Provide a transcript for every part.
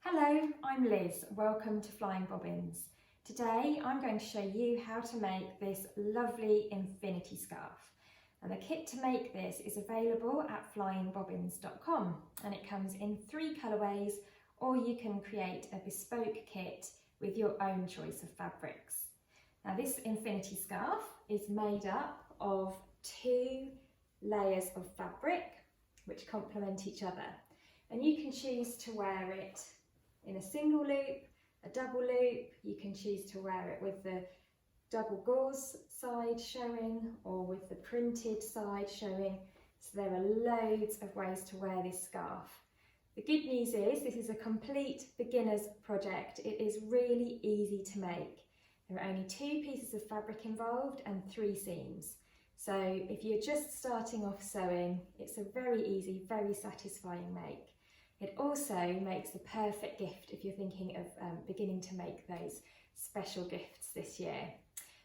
Hello, I'm Liz. Welcome to Flying Bobbins. Today I'm going to show you how to make this lovely infinity scarf. And the kit to make this is available at flyingbobbins.com and it comes in 3 colourways, or you can create a bespoke kit with your own choice of fabrics. Now this infinity scarf is made up of 2 layers of fabric which complement each other, and you can choose to wear it in a single loop, a double loop. You can choose to wear it with the double gauze side showing or with the printed side showing. So there are loads of ways to wear this scarf. The good news is this is a complete beginner's project. It is really easy to make. There are only 2 pieces of fabric involved and 3 seams. So if you're just starting off sewing, it's a very easy, very satisfying make. It also makes the perfect gift if you're thinking of beginning to make those special gifts this year.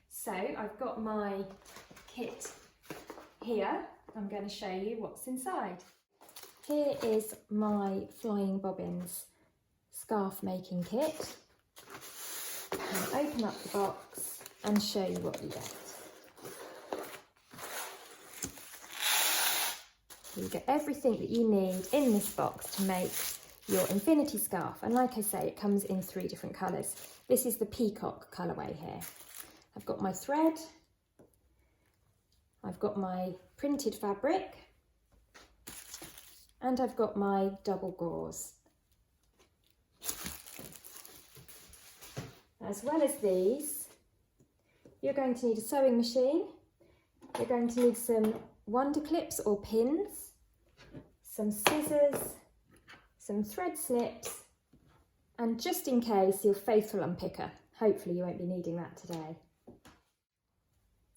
So I've got my kit here. I'm going to show you what's inside. Here is my Flying Bobbins scarf making kit. I'll open up the box and show you what you get. You get everything that you need in this box to make your infinity scarf, and like I say, it comes in 3 different colours. This is the peacock colourway here. I've got my thread, I've got my printed fabric, and I've got my double gauze. As well as these, you're going to need a sewing machine, you're going to need some wonder clips or pins, some scissors, some thread snips, and just in case, your faithful unpicker. Hopefully you won't be needing that today.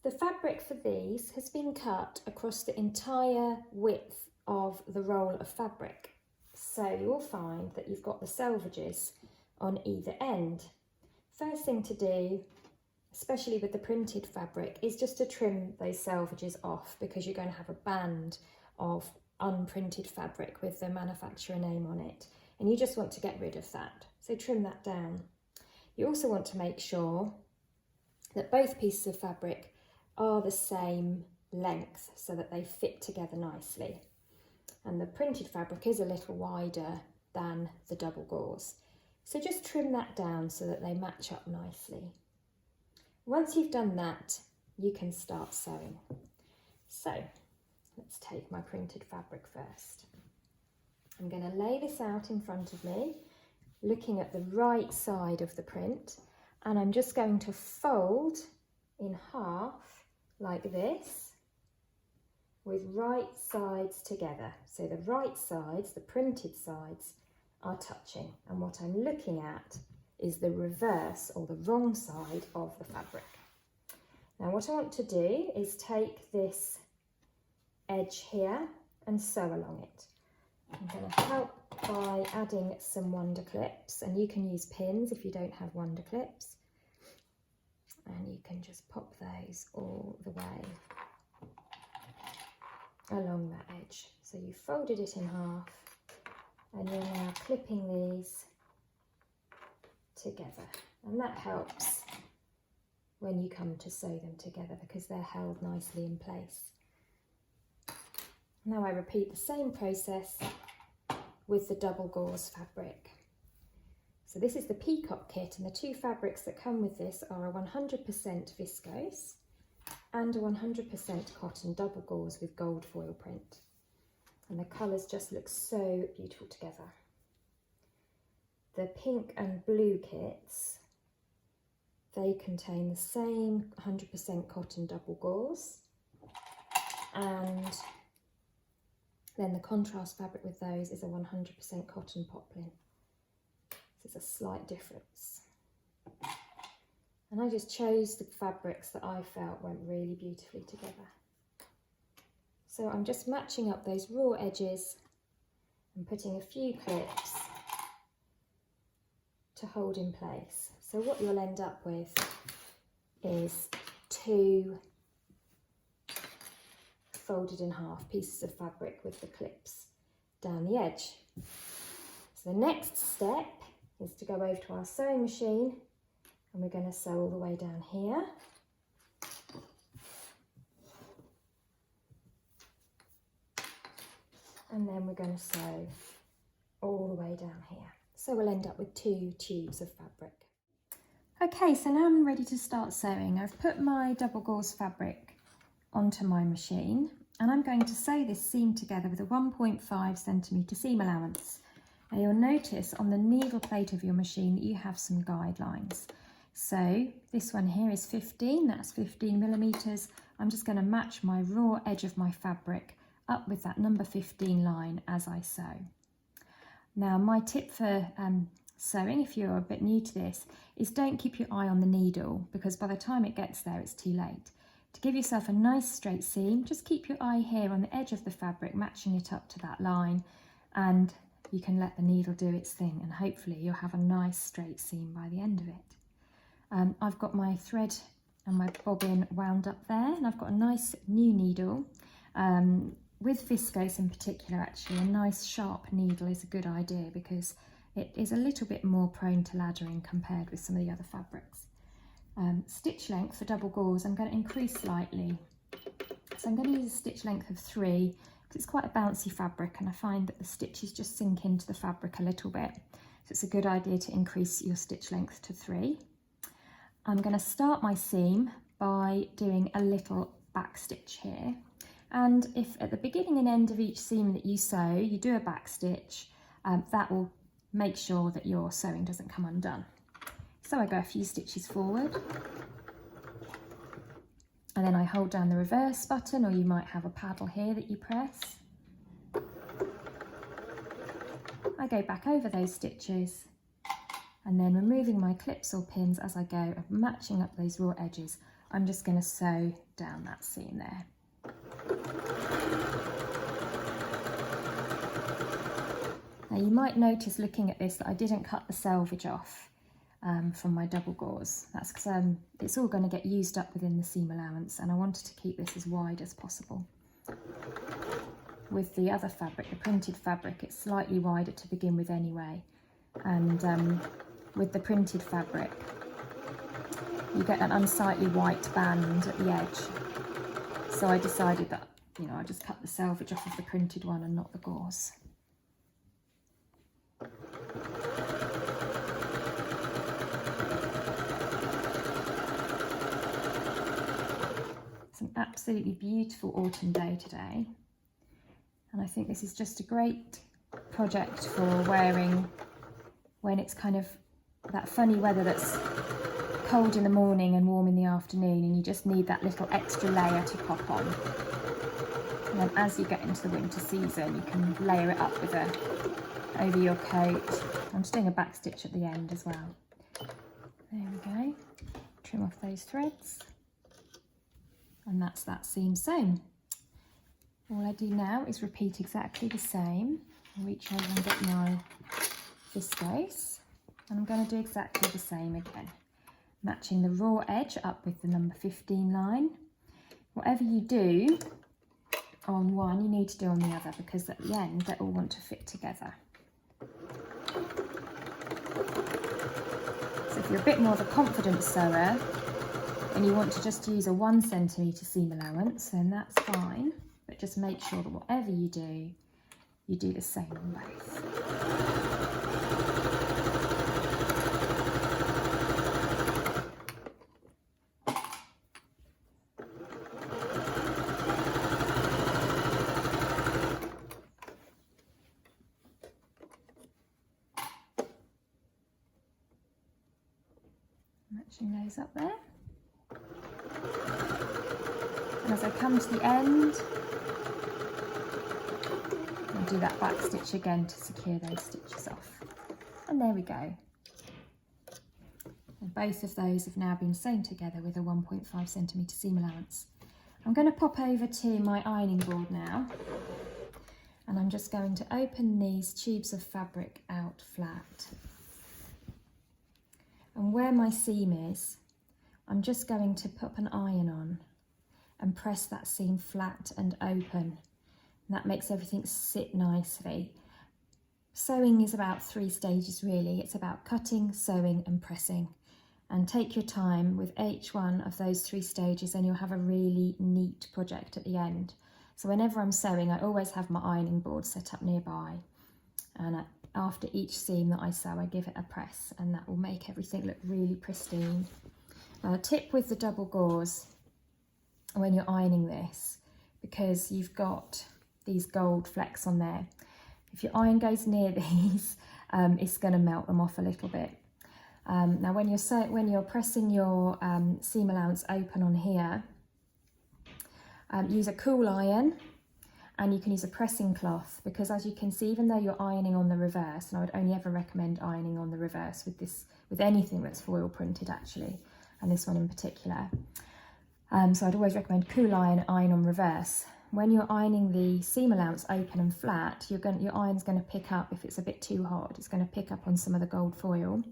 The fabric for these has been cut across the entire width of the roll of fabric. So you'll find that you've got the selvages on either end. First thing to do, especially with the printed fabric, is just to trim those selvages off, because you're going to have a band of unprinted fabric with the manufacturer name on it, and you just want to get rid of that. So trim that down. You also want to make sure that both pieces of fabric are the same length so that they fit together nicely. And the printed fabric is a little wider than the double gauze. So just trim that down so that they match up nicely. Once you've done that, you can start sewing. So let's take my printed fabric first. I'm going to lay this out in front of me, looking at the right side of the print, and I'm just going to fold in half like this with right sides together. So the right sides, the printed sides, are touching, and what I'm looking at is the reverse or the wrong side of the fabric. Now what I want to do is take this edge here and sew along it. I'm going to help by adding some wonder clips, and you can use pins if you don't have wonder clips, and you can just pop those all the way along that edge. So you folded it in half and you're now clipping these together, and that helps when you come to sew them together because they're held nicely in place. Now I repeat the same process with the double gauze fabric. So this is the peacock kit, and the 2 fabrics that come with this are a 100% viscose and a 100% cotton double gauze with gold foil print, and the colours just look so beautiful together. The pink and blue kits, they contain the same 100% cotton double gauze, and then the contrast fabric with those is a 100% cotton poplin. So there's a slight difference. And I just chose the fabrics that I felt went really beautifully together. So I'm just matching up those raw edges and putting a few clips to hold in place. So what you'll end up with is 2 folded in half pieces of fabric with the clips down the edge. So the next step is to go over to our sewing machine, and we're going to sew all the way down here. And then we're going to sew all the way down here. So we'll end up with 2 tubes of fabric. Okay, so now I'm ready to start sewing. I've put my double gauze fabric onto my machine, and I'm going to sew this seam together with a 1.5 centimetre seam allowance. Now you'll notice on the needle plate of your machine that you have some guidelines. So this one here is 15, that's 15 millimetres. I'm just going to match my raw edge of my fabric up with that number 15 line as I sew. Now my tip for sewing, if you're a bit new to this, is don't keep your eye on the needle, because by the time it gets there it's too late. To give yourself a nice straight seam, just keep your eye here on the edge of the fabric, matching it up to that line, and you can let the needle do its thing, and hopefully you'll have a nice straight seam by the end of it. I've got my thread and my bobbin wound up there, and I've got a nice new needle. With viscose in particular, actually, a nice sharp needle is a good idea because it is a little bit more prone to laddering compared with some of the other fabrics. Stitch length for double gauze, I'm going to increase slightly. So I'm going to use a stitch length of 3 because it's quite a bouncy fabric, and I find that the stitches just sink into the fabric a little bit. So it's a good idea to increase your stitch length to 3. I'm going to start my seam by doing a little back stitch here. And if at the beginning and end of each seam that you sew, you do a back stitch, that will make sure that your sewing doesn't come undone. So I go a few stitches forward, and then I hold down the reverse button, or you might have a paddle here that you press. I go back over those stitches, and then removing my clips or pins as I go, and matching up those raw edges, I'm just going to sew down that seam there. Now you might notice looking at this that I didn't cut the selvage off from my double gauze. That's because it's all going to get used up within the seam allowance, and I wanted to keep this as wide as possible. With the other fabric, the printed fabric, it's slightly wider to begin with anyway, and with the printed fabric you get an unsightly white band at the edge. So I decided that, you know, I just cut the selvage off of the printed one and not the gauze. It's an absolutely beautiful autumn day today, and I think this is just a great project for wearing when it's kind of that funny weather that's cold in the morning and warm in the afternoon, and you just need that little extra layer to pop on. And then as you get into the winter season, you can layer it up with over your coat. I'm just doing a back stitch at the end as well. There we go. Trim off those threads, and that's that seam sewn. All I do now is repeat exactly the same. I'll reach over and get my viscose, and I'm going to do exactly the same again, matching the raw edge up with the number 15 line. Whatever you do on one, you need to do on the other, because at the end they all want to fit together. So if you're a bit more of a confident sewer and you want to just use a 1 centimetre seam allowance, then that's fine, but just make sure that whatever you do the same on both. Matching those up there. And as I come to the end, I'll do that back stitch again to secure those stitches off. And there we go. And both of those have now been sewn together with a 1.5 centimetre seam allowance. I'm going to pop over to my ironing board now, and I'm just going to open these tubes of fabric out flat. And where my seam is, I'm just going to pop an iron on and press that seam flat and open. And that makes everything sit nicely. sewing is about 3 stages really. It's about cutting, sewing and pressing. And take your time with each one of those 3 stages and you'll have a really neat project at the end. So whenever I'm sewing, I always have my ironing board set up nearby. And after each seam that I sew, I give it a press, and that will make everything look really pristine. Now, a tip with the double gauze when you're ironing this, because you've got these gold flecks on there, if your iron goes near these, it's going to melt them off a little bit. Now when you're pressing your seam allowance open on here, use a cool iron, and you can use a pressing cloth, because as you can see, even though you're ironing on the reverse, and I would only ever recommend ironing on the reverse with anything that's foil printed actually, and this one in particular. So I'd always recommend cool iron on reverse. When you're ironing the seam allowance open and flat, your iron's going to pick up, if it's a bit too hot, it's going to pick up on some of the gold foil.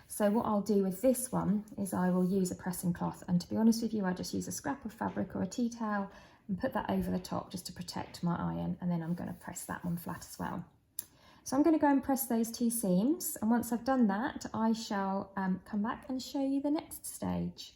So what I'll do with this one is I will use a pressing cloth, and to be honest with you, I just use a scrap of fabric or a tea towel and put that over the top just to protect my iron, and then I'm going to press that one flat as well. So I'm going to go and press those 2 seams, and once I've done that, I shall come back and show you the next stage.